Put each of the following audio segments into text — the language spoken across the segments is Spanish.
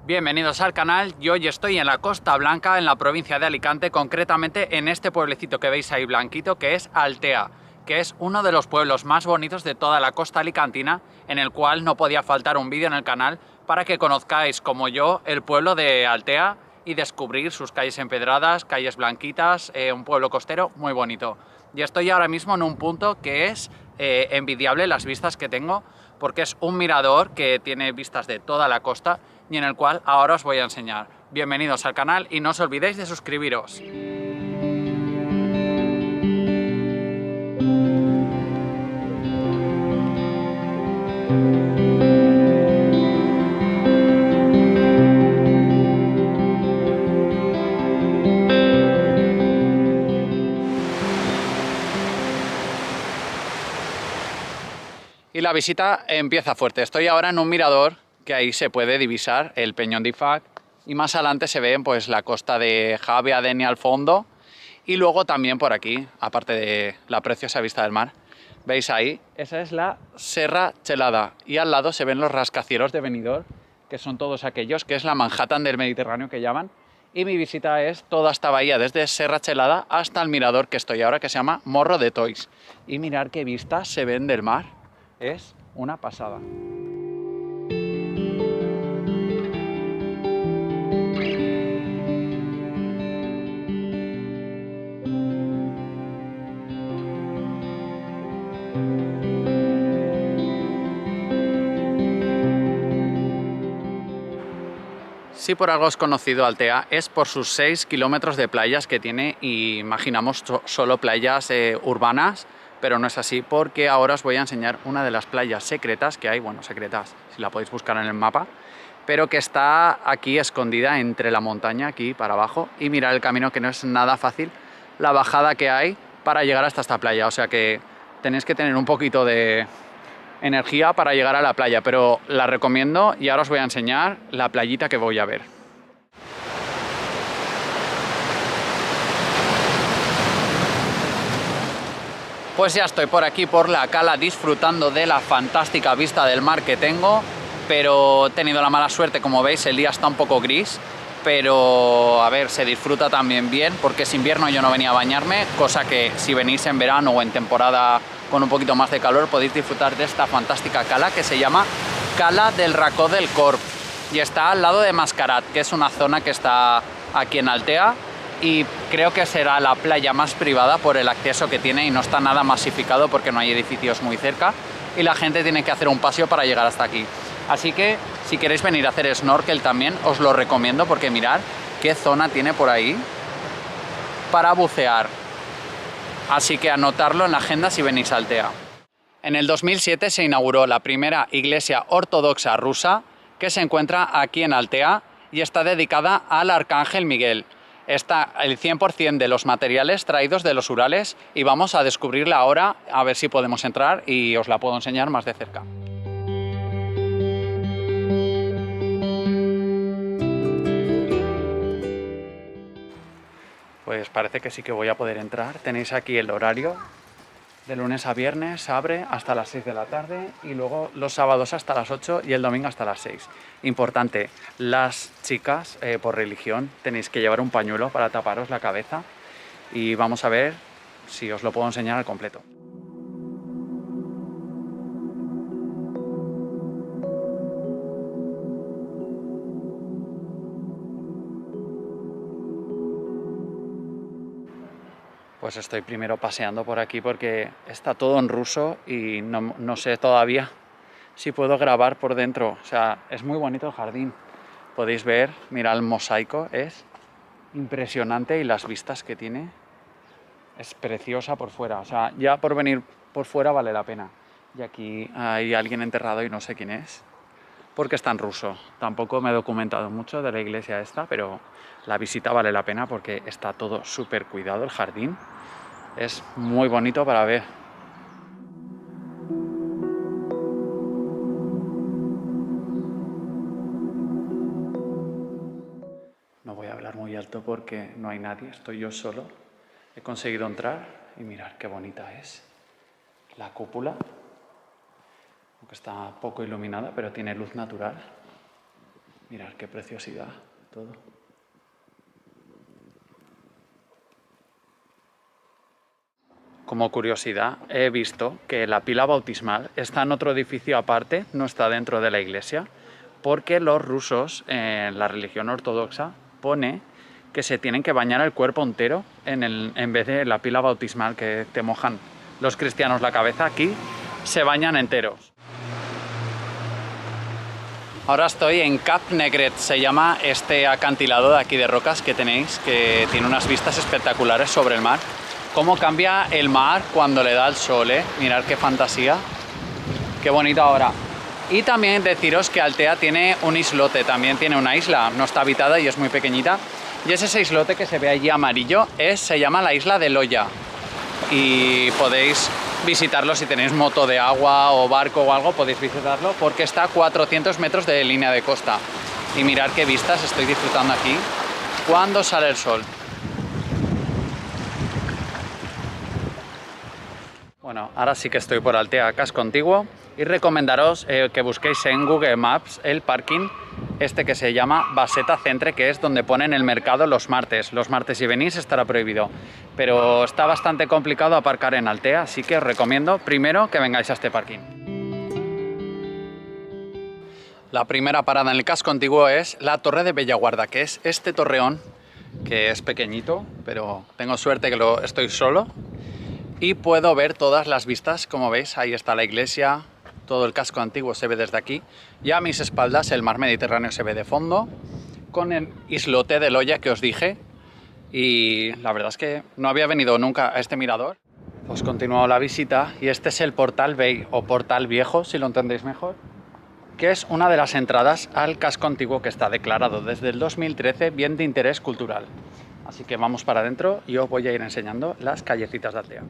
Bienvenidos al canal. Yo hoy estoy en la Costa Blanca, en la provincia de Alicante, concretamente en este pueblecito que veis ahí blanquito, que es Altea, que es uno de los pueblos más bonitos de toda la costa alicantina, en el cual no podía faltar un vídeo en el canal para que conozcáis, como yo, el pueblo de Altea y descubrir sus calles empedradas, calles blanquitas, un pueblo costero muy bonito. Y estoy ahora mismo en un punto que es envidiable las vistas que tengo, porque es un mirador que tiene vistas de toda la costa y en el cual ahora os voy a enseñar. Bienvenidos al canal y no os olvidéis de suscribiros. Y la visita empieza fuerte. Estoy ahora en un mirador que ahí se puede divisar el Peñón d'Ifac y más adelante se ve pues la costa de Jave, Denia al fondo y luego también por aquí, aparte de la preciosa vista del mar, veis ahí, esa es la Serra Chelada y al lado se ven los rascacielos de Benidorm, que son todos aquellos, que es la Manhattan del Mediterráneo que llaman. Y mi visita es toda esta bahía, desde Serra Chelada hasta el mirador que estoy ahora, que se llama Morro de Tois. Y mirar qué vistas se ven del mar. Es una pasada. Si por algo es conocido Altea es por sus 6 kilómetros de playas que tiene y imaginamos solo playas urbanas, pero no es así porque ahora os voy a enseñar una de las playas secretas que hay, bueno, secretas, si la podéis buscar en el mapa, pero que está aquí escondida entre la montaña, aquí para abajo, y mirad el camino que no es nada fácil, la bajada que hay para llegar hasta esta playa, o sea que tenéis que tener un poquito de energía para llegar a la playa, pero la recomiendo y ahora os voy a enseñar la playita que voy a ver. Pues ya estoy por aquí, por la cala, disfrutando de la fantástica vista del mar que tengo, pero he tenido la mala suerte, como veis, el día está un poco gris, pero a ver, se disfruta también bien, porque es invierno, yo no venía a bañarme, cosa que si venís en verano o en temporada con un poquito más de calor podéis disfrutar de esta fantástica cala que se llama Cala del Racó del Corb y está al lado de Mascarat, que es una zona que está aquí en Altea y creo que será la playa más privada por el acceso que tiene y no está nada masificado porque no hay edificios muy cerca y la gente tiene que hacer un paseo para llegar hasta aquí. Así que si queréis venir a hacer snorkel también os lo recomiendo porque mirad qué zona tiene por ahí para bucear. Así que anotarlo en la agenda si venís a Altea. En el 2007 se inauguró la primera iglesia ortodoxa rusa que se encuentra aquí en Altea y está dedicada al Arcángel Miguel. Está el 100% de los materiales traídos de los Urales y vamos a descubrirla ahora a ver si podemos entrar y os la puedo enseñar más de cerca. Pues parece que sí que voy a poder entrar. Tenéis aquí el horario. De lunes a viernes abre hasta las 6 de la tarde y luego los sábados hasta las 8 y el domingo hasta las 6. Importante, las chicas por religión tenéis que llevar un pañuelo para taparos la cabeza y vamos a ver si os lo puedo enseñar al completo. Pues estoy primero paseando por aquí porque está todo en ruso y no sé todavía si puedo grabar por dentro. O sea, es muy bonito el jardín. Podéis ver, mirad el mosaico, es impresionante y las vistas que tiene es preciosa por fuera. O sea, ya por venir por fuera vale la pena. Y aquí hay alguien enterrado y no sé quién es, porque está en ruso. Tampoco me he documentado mucho de la iglesia esta, pero la visita vale la pena porque está todo súper cuidado el jardín. Es muy bonito para ver. No voy a hablar muy alto porque no hay nadie, estoy yo solo. He conseguido entrar y mirar qué bonita es la cúpula, aunque está poco iluminada, pero tiene luz natural. Mirad qué preciosidad todo. Como curiosidad, he visto que la pila bautismal está en otro edificio aparte, no está dentro de la iglesia, porque los rusos, en la religión ortodoxa, pone que se tienen que bañar el cuerpo entero en vez de la pila bautismal que te mojan los cristianos la cabeza. Aquí se bañan enteros. Ahora estoy en Cap Negret, se llama este acantilado de aquí de rocas que tenéis, que tiene unas vistas espectaculares sobre el mar. Cómo cambia el mar cuando le da el sol, ¿eh? Mirad qué fantasía, qué bonito ahora. Y también deciros que Altea tiene un islote, también tiene una isla, no está habitada y es muy pequeñita. Y es ese islote que se ve allí amarillo, se llama la isla de Loya. Y podéis visitarlo si tenéis moto de agua o barco o algo, podéis visitarlo porque está a 400 metros de línea de costa. Y mirad qué vistas estoy disfrutando aquí cuando sale el sol. Bueno, ahora sí que estoy por Altea Casco Antiguo y recomendaros que busquéis en Google Maps el parking este que se llama Baseta Centre, que es donde ponen el mercado los martes. Los martes si venís estará prohibido, pero está bastante complicado aparcar en Altea, así que os recomiendo primero que vengáis a este parking. La primera parada en el casco antiguo es la Torre de Bellaguarda, que es este torreón, que es pequeñito, pero tengo suerte que estoy solo. Y puedo ver todas las vistas, como veis, ahí está la iglesia, todo el casco antiguo se ve desde aquí. Y a mis espaldas el mar Mediterráneo se ve de fondo, con el islote de Loya que os dije. Y la verdad es que no había venido nunca a este mirador. Os continúo la visita y este es el Portal Vell, o Portal Viejo, si lo entendéis mejor, que es una de las entradas al casco antiguo que está declarado desde el 2013 bien de interés cultural. Así que vamos para adentro y os voy a ir enseñando las callecitas de Altea.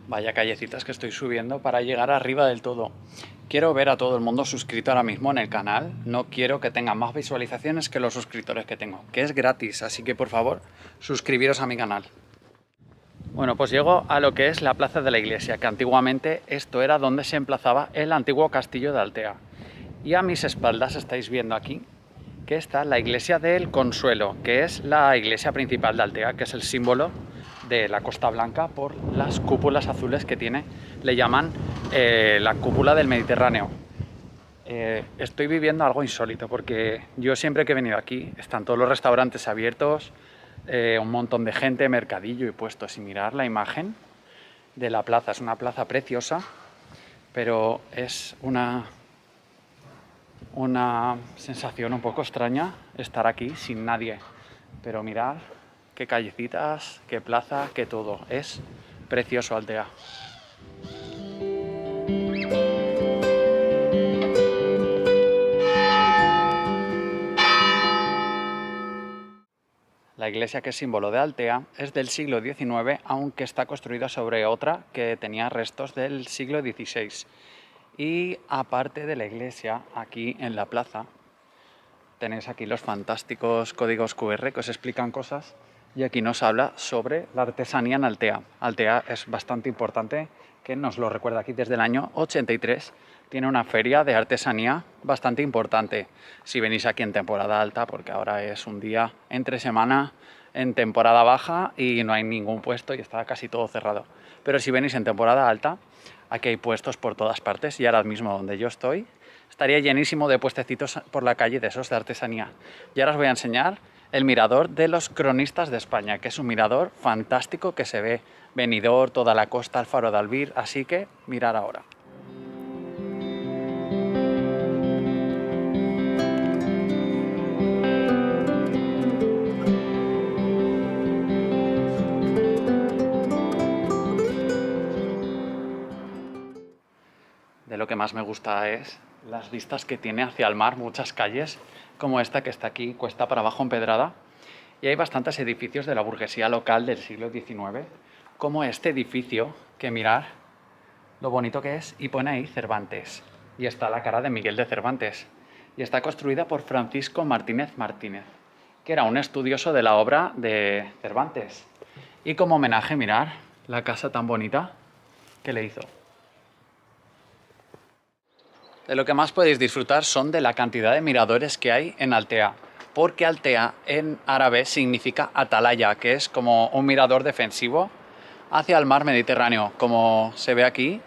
Vaya callecitas que estoy subiendo para llegar arriba del todo. Quiero ver a todo el mundo suscrito ahora mismo en el canal. No quiero que tenga más visualizaciones que los suscriptores que tengo, que es gratis, así que por favor, suscribiros a mi canal. Bueno, pues llego a lo que es la plaza de la iglesia, que antiguamente esto era donde se emplazaba el antiguo castillo de Altea. Y a mis espaldas estáis viendo aquí que está la iglesia del Consuelo, que es la iglesia principal de Altea, que es el símbolo de la Costa Blanca por las cúpulas azules que tiene. Le llaman la cúpula del Mediterráneo. Estoy viviendo algo insólito porque yo siempre que he venido aquí están todos los restaurantes abiertos, un montón de gente, mercadillo y puestos. Y mirar la imagen de la plaza, es una plaza preciosa, pero es una sensación un poco extraña estar aquí sin nadie. Pero mirad qué callecitas, qué plaza, qué todo. Es precioso Altea. La iglesia, que es símbolo de Altea, es del siglo XIX, aunque está construida sobre otra que tenía restos del siglo XVI. Y aparte de la iglesia, aquí en la plaza, tenéis aquí los fantásticos códigos QR que os explican cosas, y aquí nos habla sobre la artesanía en Altea. Altea es bastante importante, que nos lo recuerda aquí desde el año 83. Tiene una feria de artesanía bastante importante si venís aquí en temporada alta, porque ahora es un día entre semana en temporada baja y no hay ningún puesto y está casi todo cerrado. Pero si venís en temporada alta, aquí hay puestos por todas partes, y ahora mismo donde yo estoy estaría llenísimo de puestecitos por la calle de esos de artesanía. Y ahora os voy a enseñar el mirador de los Cronistas de España, que es un mirador fantástico que se ve Benidorm, toda la costa, el faro de Albir, así que mirad ahora. De lo que más me gusta es las vistas que tiene hacia el mar, muchas calles como esta que está aquí, cuesta para abajo empedrada, y hay bastantes edificios de la burguesía local del siglo XIX, como este edificio, que mirad lo bonito que es, y pone ahí Cervantes, y está la cara de Miguel de Cervantes. y está construida por Francisco Martínez Martínez, que era un estudioso de la obra de Cervantes. Y como homenaje, mirar la casa tan bonita que le hizo. De lo que más podéis disfrutar son de la cantidad de miradores que hay en Altea, porque Altea en árabe significa atalaya, que es como un mirador defensivo hacia el mar Mediterráneo. Como se ve aquí,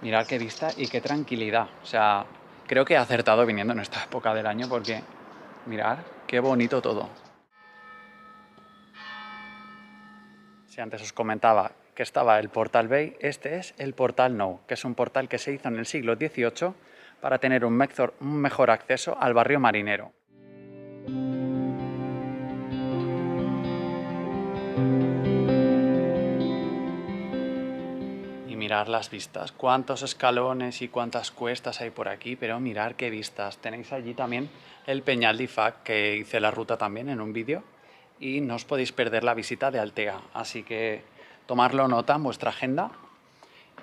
mirad qué vista y qué tranquilidad. O sea, creo que he acertado viniendo en esta época del año porque mirad qué bonito todo. Si antes os comentaba que estaba el Portal Bay, este es el Portal Nou, que es un portal que se hizo en el siglo XVIII para tener un mejor acceso al barrio marinero. Y mirar las vistas, cuántos escalones y cuántas cuestas hay por aquí, pero mirar qué vistas. Tenéis allí también el Peñal de Ifac, que hice la ruta también en un vídeo, y no os podéis perder la visita de Altea, así que tomarlo nota en vuestra agenda.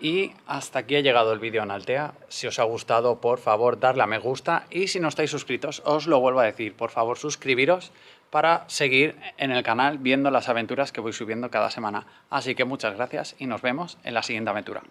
Y hasta aquí ha llegado el vídeo en Altea. Si os ha gustado, por favor, darle a me gusta, y si no estáis suscritos, os lo vuelvo a decir, por favor, suscribiros para seguir en el canal viendo las aventuras que voy subiendo cada semana. Así que muchas gracias y nos vemos en la siguiente aventura.